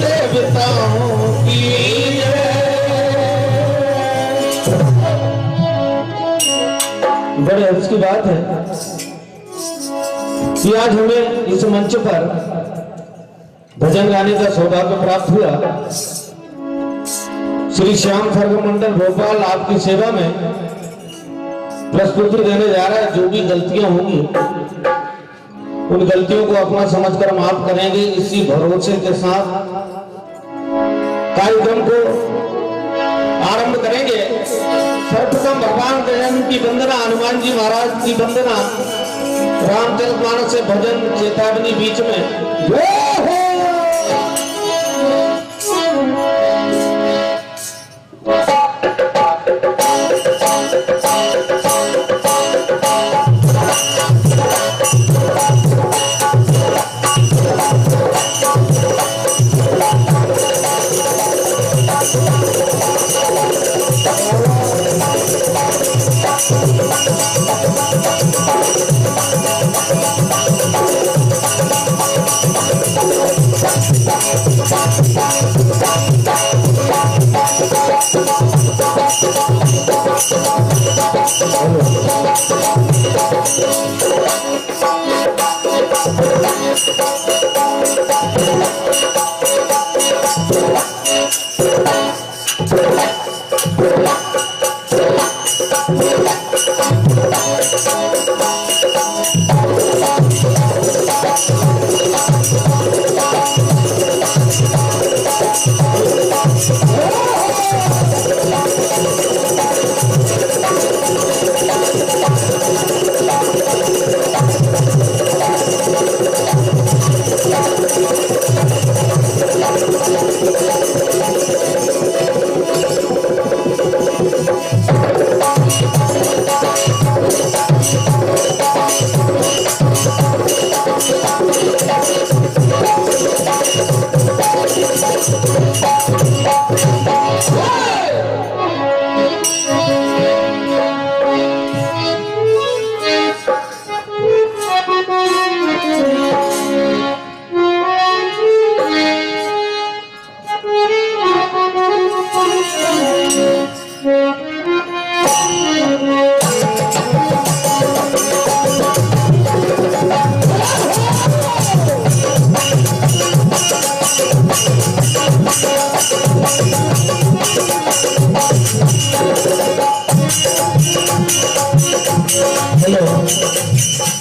देवताओं की बड़े हर्ष की बात है कि आज हमें इस मंच पर भजन गाने का सौभाग्य प्राप्त हुआ। श्री श्याम सर्व मंडल भोपाल आपकी सेवा में प्रस्तुति देने जा रहा है। जो भी गलतियां होंगी उन गलतियों को अपना समझकर माफ करेंगे। इसी भरोसे के साथ कार्यक्रम को आरंभ करेंगे। सर्वप्रथम भगवान गजानन की वंदना, हनुमान जी महाराज की वंदना, रामचरितमानस से भजन चेतावनी बीच में।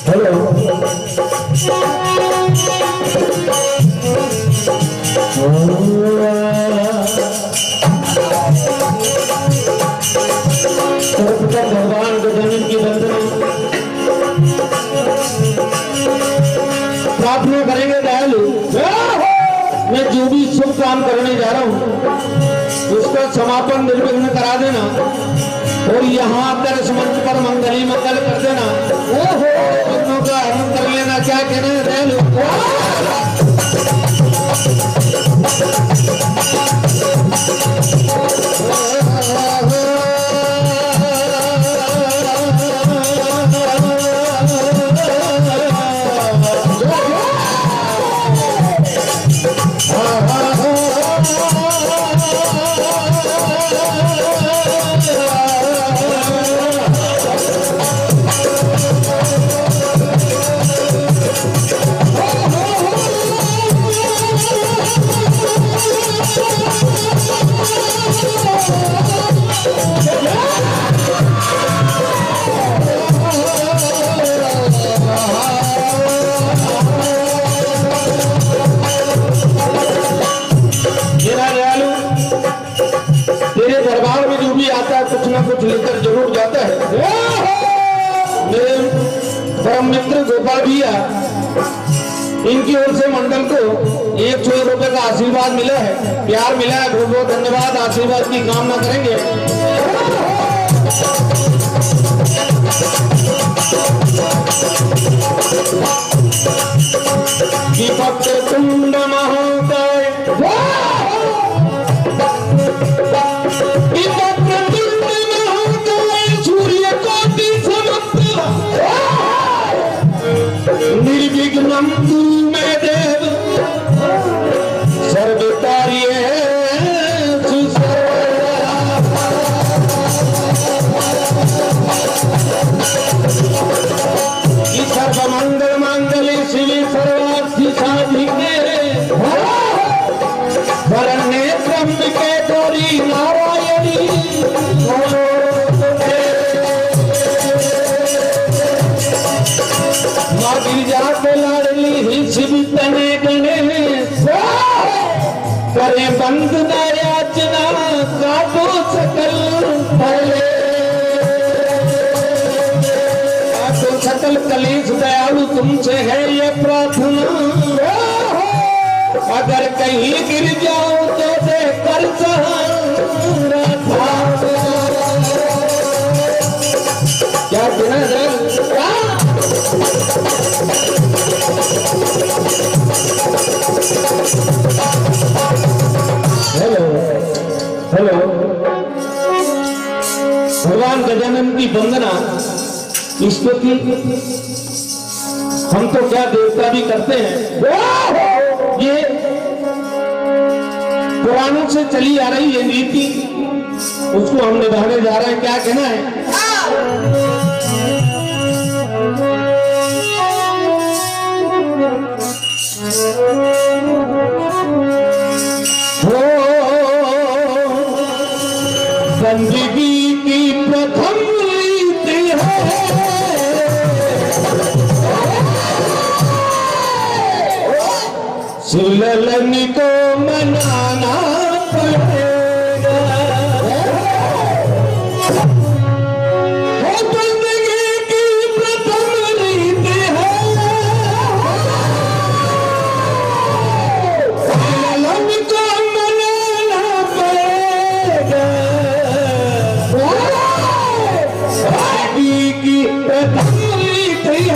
जय हो। भगवान गजानन की वंदना प्रार्थना करेंगे। दयालु, मैं जो भी शुभ काम करने जा रहा हूँ उसका समापन निर्विघ्न करा देना और यहाँ आकर इस मंच पर मंगली मंगल कर देना। विघ्नों का हरण कर लेना। क्या कहना है दयालु? कुछ ना कुछ लेकर जरूर जाता है। मेरे परम मित्र गोपाल भैया, इनकी ओर से मंडल को 100 रुपए का आशीर्वाद मिला है, प्यार मिला है। बहुत बहुत धन्यवाद। आशीर्वाद की कामना करेंगे। दीपक कुंड महाकाय, निर्विघ्नं मे देव सर्वदा करे बंद न याचना काटो सकल भले, काटो सकल कलेश दयालु तुमसे है ये प्रार्थना, अगर कहीं गिर जाओ तो दे कर सहारा था। क्या बिना हेलो हेलो, भगवान गजानन की वंदना स्तुति हम तो क्या देवता भी करते हैं, ये पुराणों से चली आ रही है नीति, उसको हम निभाने जा रहे हैं। क्या कहना है? बंदगी की प्रथम रीति है, सुललन को मनाना पड़ेगा। बंदगी की प्रथम रीति है, सुललन को मनाना पड़ेगा। बंदगी की प्रथम रीति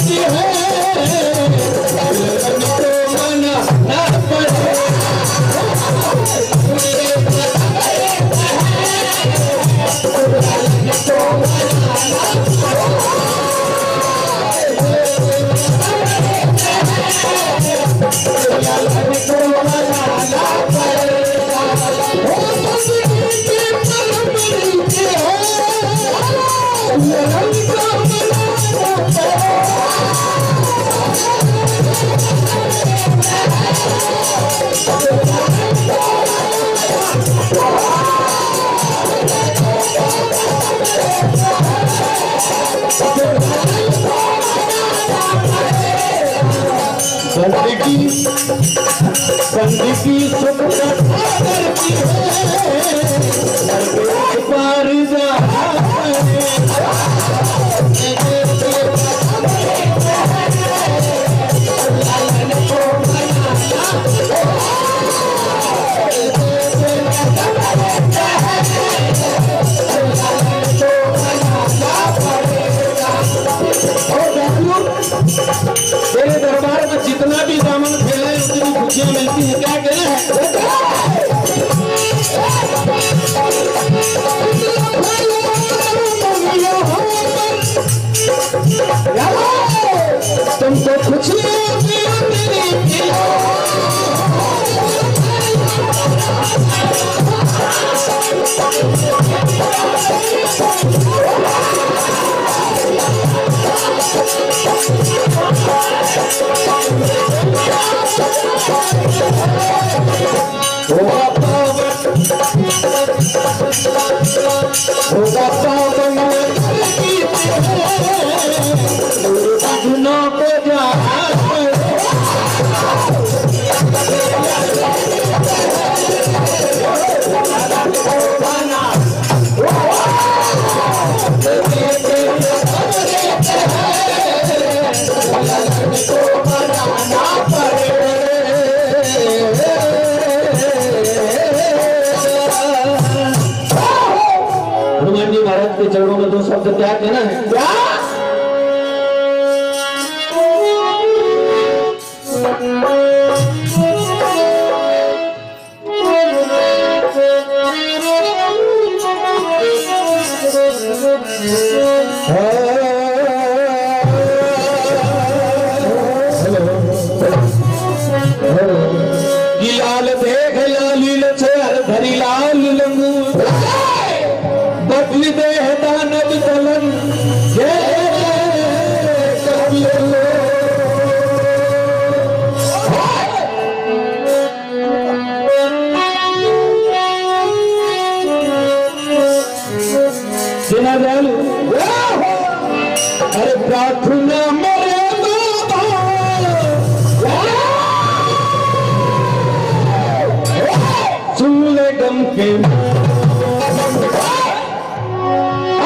है, सुललन को मनाना पड़ेगा। बंदगी सुख करती है, पार जा तेरे दरबार में जितना भी दामन फैलाए उतनी खुशियां मिलती है। क्या कहना है? तुमको खुशियां हनुमान जी महाराज के चरणों में दो शब्द क्या कहना है? क्या लाल देख लाली लछे हर भरी लाल लंगू बदली दे दान सेना दयालु अरे प्रार्थना मेरे सुन ले गम के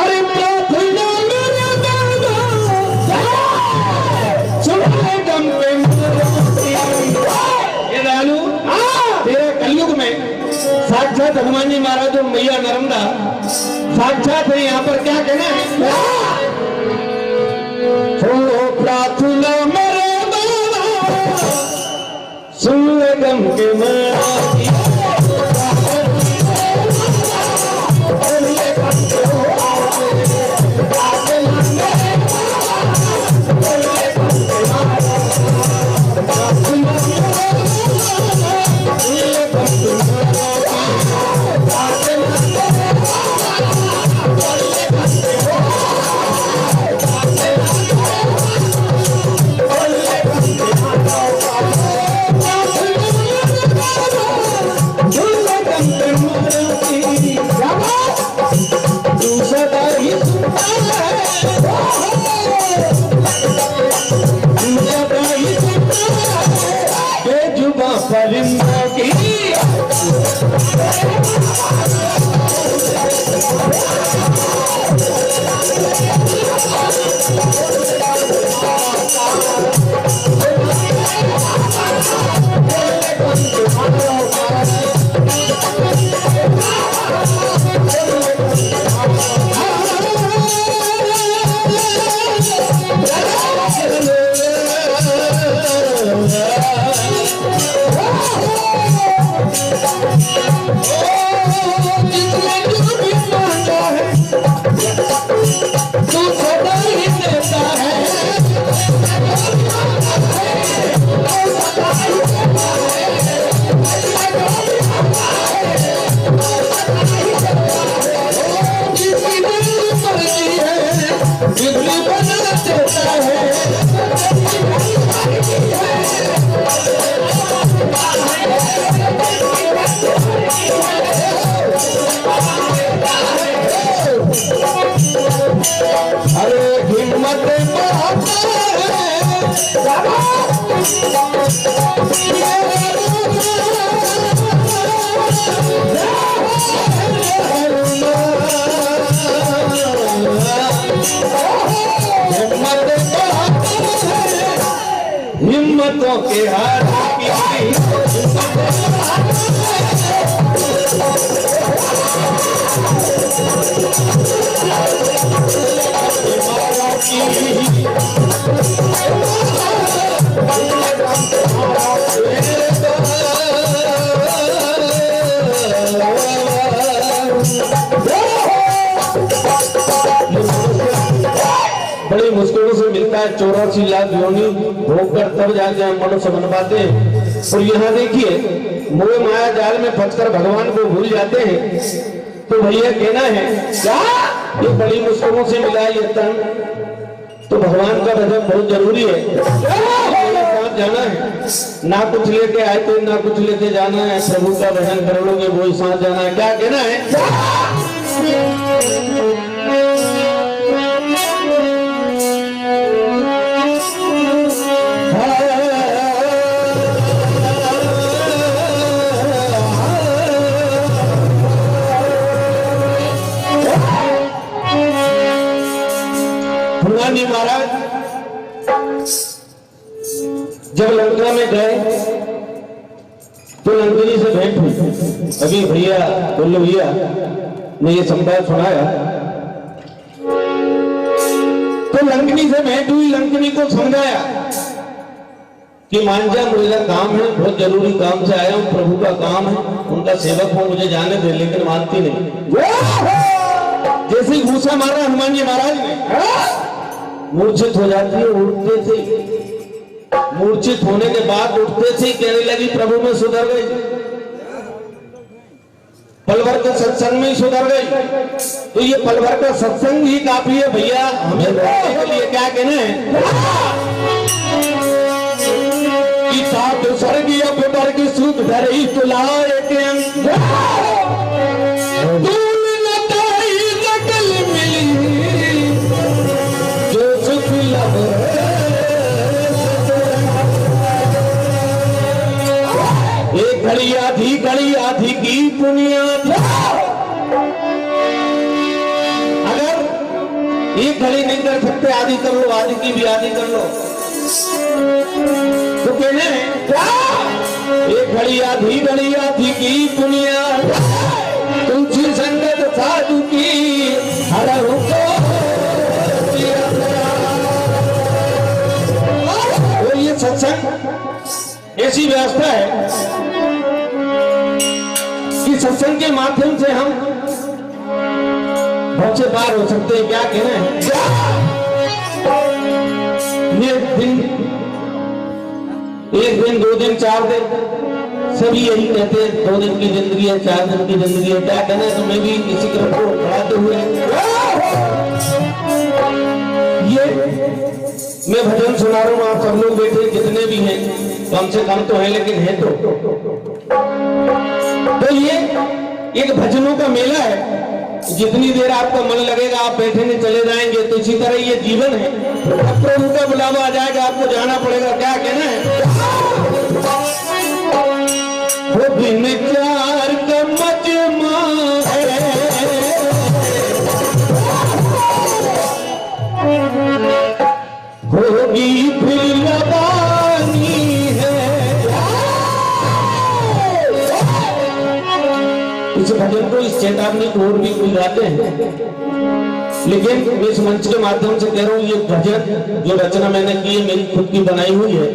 अरे प्रार्थना मेरे सुन ले गम के ये दयालु तेरे कलयुग में साक्षात हनुमान जी महाराज और मैया नर्मदा साक्षात है। यहाँ पर क्या कहना है? सुनो प्रार्थना मेरे सुन ले गम के हिम्मतों के हार बड़ी मुश्किलों से मिलता है 84 लाख योनि भोगकर तब जाके हम मनुष्य बन पाते हैं। और यहाँ देखिए मोह माया जाल में फंसकर भगवान को भूल जाते हैं। तो भैया कहना है क्या ये बड़ी मुश्किलों से मिला ये तन, तो भगवान का भजन बहुत जरूरी है। साथ जाना है, ना कुछ लेके आए तो ना कुछ लेके जाना है। प्रभु का भजन कर लोगे वही साथ जाना है। क्या कहना है? महाराज जब लंका में गए तो लंकिनी से भेंट हुई। अभी भैया बोलो भैया ने ये संवाद सुनाया। तो लंकिनी से भेंट हुई, लंकिनी को समझाया कि मान जा मुझे काम है, बहुत जरूरी काम से आया हूँ, प्रभु का काम है, उनका सेवक हूँ, मुझे जाने दे। लेकिन मानती नहीं। जैसे ही घूसा मारा हनुमान जी महाराज ने मूर्छित हो जाती है। उठते थे, मूर्छित होने के बाद उठते थे, कहने लगी प्रभु में सुधर गई, पलवर के सत्संग में ही सुधर गई। तो ये पलवर का सत्संग ही काफी है भैया हमें के लिए। क्या कहना है? कि साधु स्वर्गीय पुत्र की सूत धरी तुलाए के बुनियाद। अगर एक घड़ी नहीं कर सकते, आधी कर लो, आधी की भी आधी कर लो। तो कहने क्या एक घड़ी आधी की बुनियाद, तुलसी संगत साधु की हर रुको। तो ये सत्संग ऐसी व्यवस्था है कि सत्संग के माध्यम से हम बहुत से पार हो सकते हैं। क्या कहना है? एक दिन 2 दिन 4 दिन सभी यही कहते हैं 2 दिन की जिंदगी है, 4 दिन की जिंदगी है। क्या कहना है? तो मैं भी किसी क्रम को बढ़ाते हुए ये मैं भजन सुना रहा हूँ। आप सब लोग बैठे जितने भी हैं, कम से कम तो है लेकिन है तो ये एक भजनों का मेला है। जितनी देर आपका मन लगेगा आप बैठेंगे, चले जाएंगे। तो इसी तरह ये जीवन है। अब प्रभु का बुलावा आ जाएगा, आपको जाना पड़ेगा। क्या कहना है? वो दिन चार का मजमा है, होगी फिर लगानी है। इस भजन को, इस चेतावनी को और भी कोई गाते हैं, लेकिन मैं इस मंच के माध्यम से कह रहा हूँ ये भजन जो रचना मैंने की है मेरी खुद की बनाई हुई है।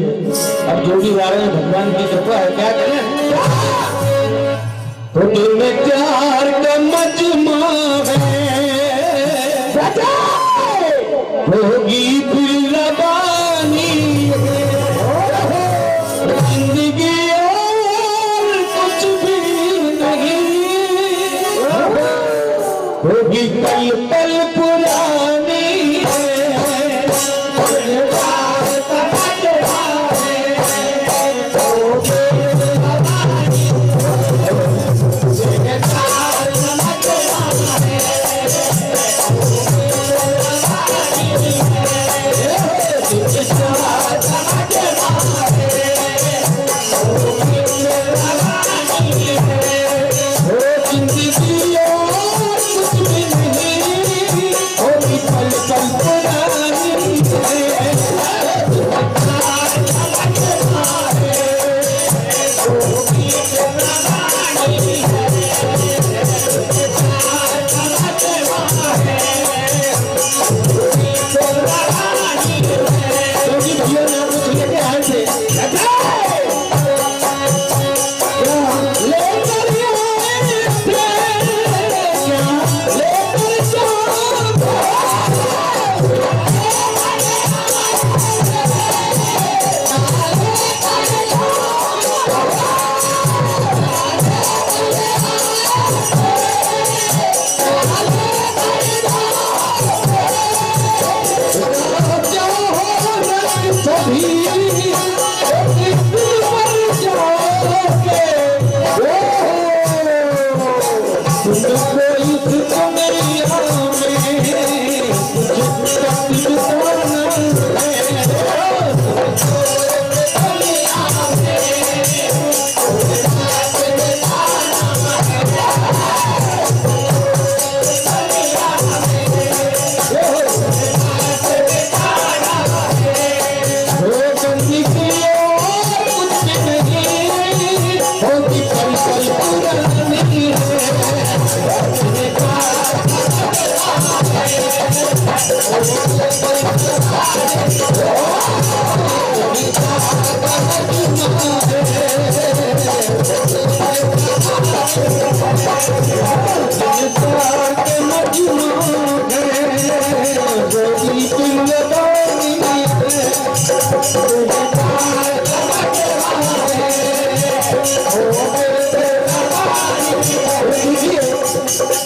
अब जो भी गा रहे हैं भगवान की कृपा है। क्या करें? तो दिल में प्यार का मजमा है, होगी फिर रबानी जिंदगी और कुछ भी नहीं, होगी कल पल पुरानी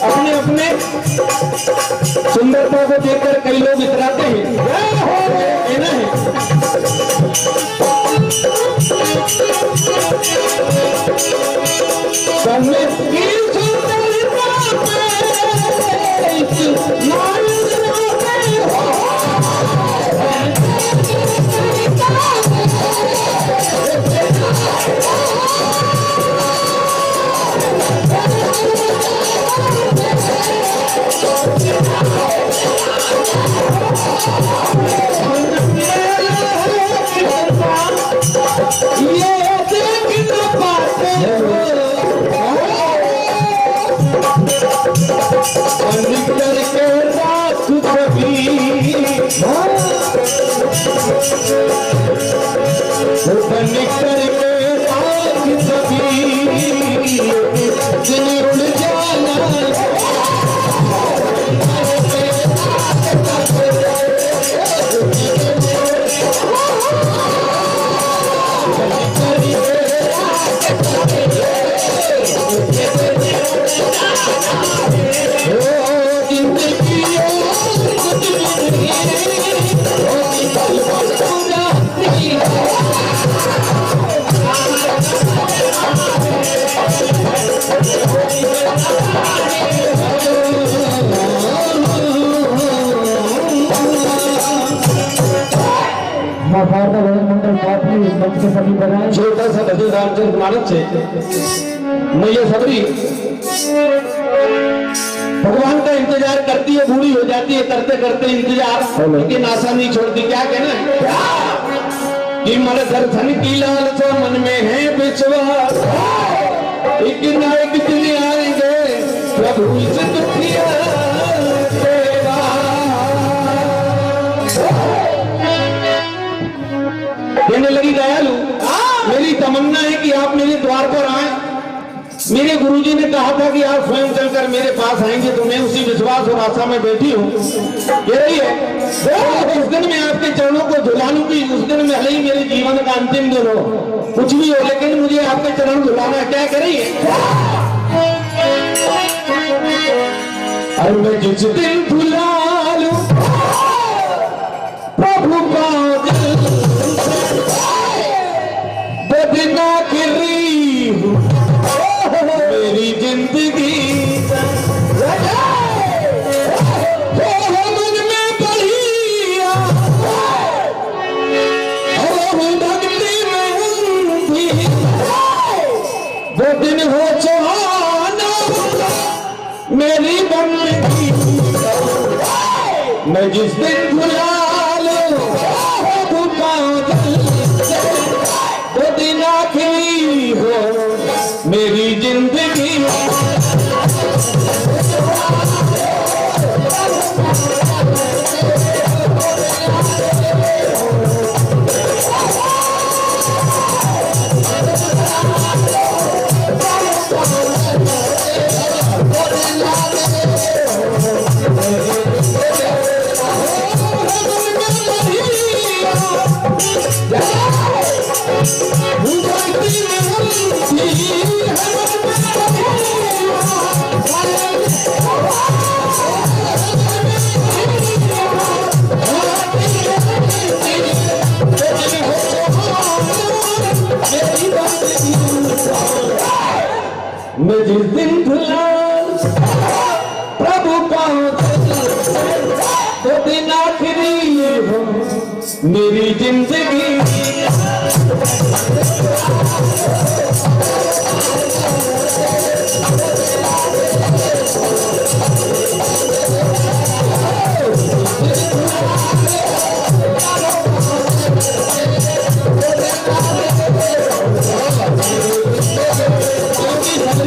अपने अपने सुंदरता को देखकर कई लोग इतराते हैं। कहना है Yeah. सभी बन करके आग सभी दिन उड़ जाना छोटा सा भजन रामचंद्र मानस से मैया सबरी भगवान का इंतजार करती है, बूढ़ी हो जाती है करते करते इंतजार, लेकिन आशा नहीं छोड़ती। क्या कहना है कि मन दर्शन की लालसा मन में है विश्वास, एक न एक दिन आएंगे प्रभु इस दुखिया देवा। कहने लगी दयालु मेरी तमन्ना है कि आप मेरे द्वार पर आए। मेरे गुरुजी ने कहा था कि आप स्वयं चलकर मेरे पास आएंगे, तो मैं उसी विश्वास और आशा में बैठी हूँ। कह रही है उस दिन मैं आपके चरणों को धुला लूंगी, उस दिन में भले ही मेरे जीवन का अंतिम दिन हो, कुछ भी हो, लेकिन मुझे आपके चरण धुलाना है। क्या कह रही है? और मैं जिस दिन धुला लूं प्रभु का बदना करी हूँ मेरी जिंदगी मन में बढ़िया भक्ति में वो दिन हो सुहाना मेरी बंदगी। मैं जिस दिन भुला लूं वो दिन आखिरी हो मेरी जिंदगी। मैं जिस दिन भुला प्रभु का वो दिन आखिरी हो मेरी जिंदगी।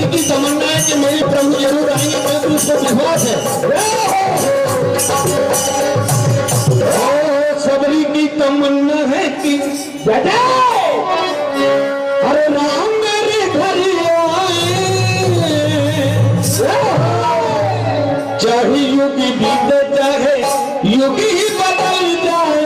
की तमन्ना है कि मेरे प्रभु जरूर आएंगे, क्योंकि उसको विश्वास है। सबरी की तमन्ना है कि बेटा अरे राम मेरे घर आए, चाहे युग बीते चाहे युग ही बदल जाए।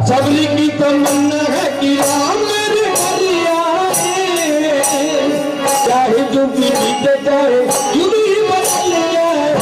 सबरी की तमन्ना है कि राम मेरे घर आए, चाहे जो भी बीते चाहे युग ही बदल जाए।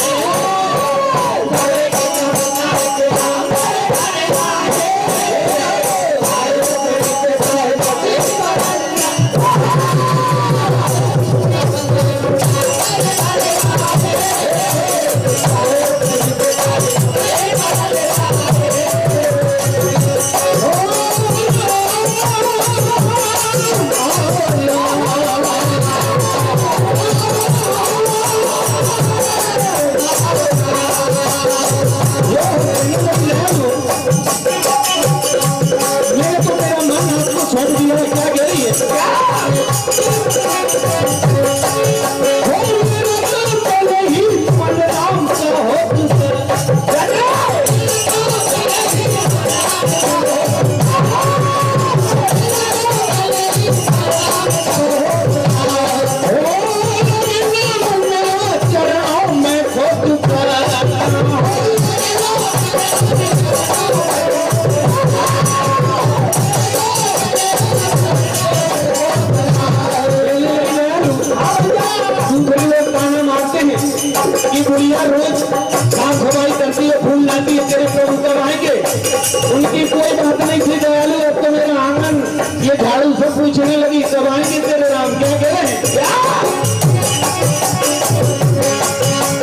की कोई बात नहीं थी दयालु। अब तो मेरा आंगन ये झाड़ू सब पूछने लगी कब आएंगे तेरे राम। क्या कह रहे हैं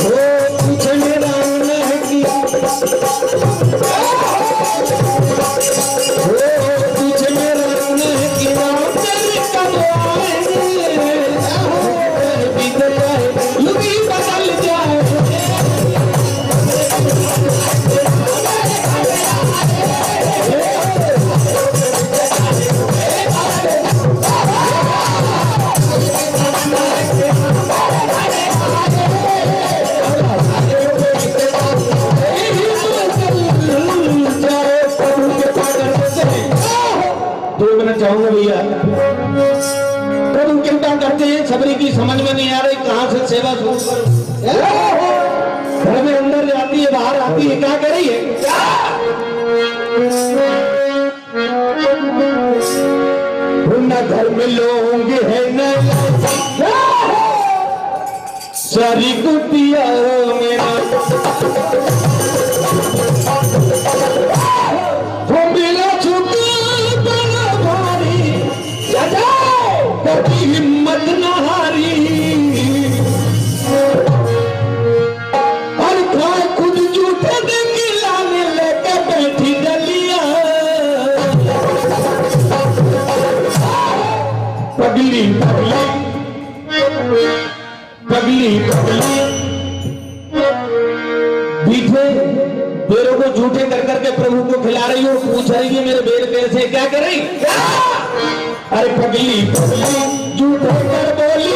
वो पूछने राम है कि चाहूंगा भैया प्रभु कृपा करते हैं। सबरी की समझ में नहीं आ रही कहां से सेवा शुरू करूं। घर में अंदर जाती है बाहर आती है क्या कर रही है। न घर में लोग है न सारी कुटिया मेरा हिम्मत न हारी और खाए खुद जूठे देंगी लाने लेके बैठी डलिया। पगली पगली पगली पगली बीठे बेरों को झूठे कर करके प्रभु को खिला रही हो। पूछ रही है मेरे बेर कैसे क्या कर रही। अरे पगली पगली झूठे कर बोली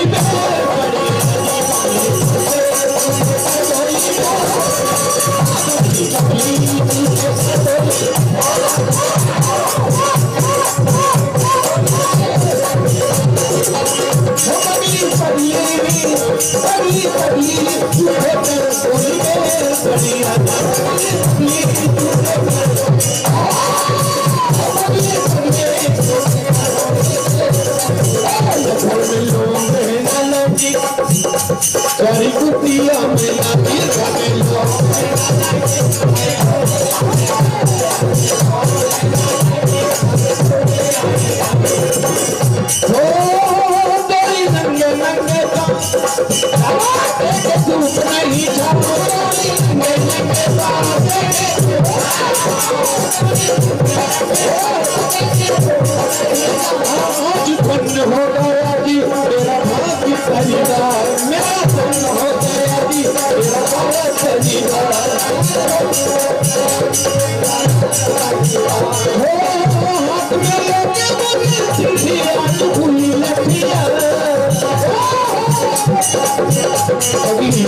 सारी कुटिया में लाती नंगे नंगे धूप नहीं आज बंद हो गया जी मेरा भाग्य परिवार। मेरा बंद हो गया जी मेरा भाग्य परिवार। हाथ में लेके बनी आज भूली लठिया। पगली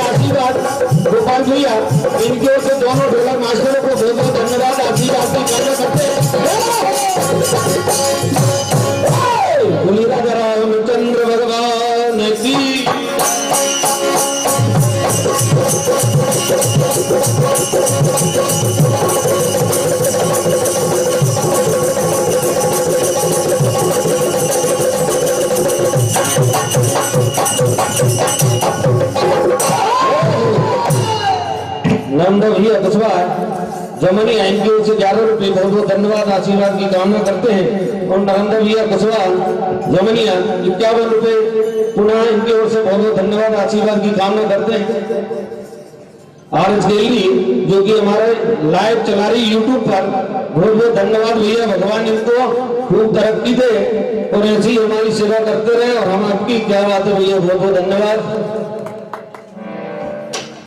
आशीर्वाद गोपाल भैया इनकी ओर से दोनों ढोलक मास्टरों को बहुत बहुत धन्यवाद आशीर्वाद करते हैं। रामचंद्र भगवान की नंद भैया कुशवा जमनी इनकी ओर से 11 रुपये बहुत बहुत धन्यवाद आशीर्वाद की कामना करते हैं। और नरेंद्र भैया कुशवा जमनिया 51 रुपये पुनः इनकी ओर से बहुत बहुत धन्यवाद आशीर्वाद की कामना करते हैं। आरएस डेली जो कि हमारे लाइव चला रही यूट्यूब पर बहुत बहुत धन्यवाद भैया। भगवान इनको खूब तरक्की दे और ऐसी हमारी सेवा करते रहे और हम आपकी क्या बात है भैया बहुत बहुत धन्यवाद।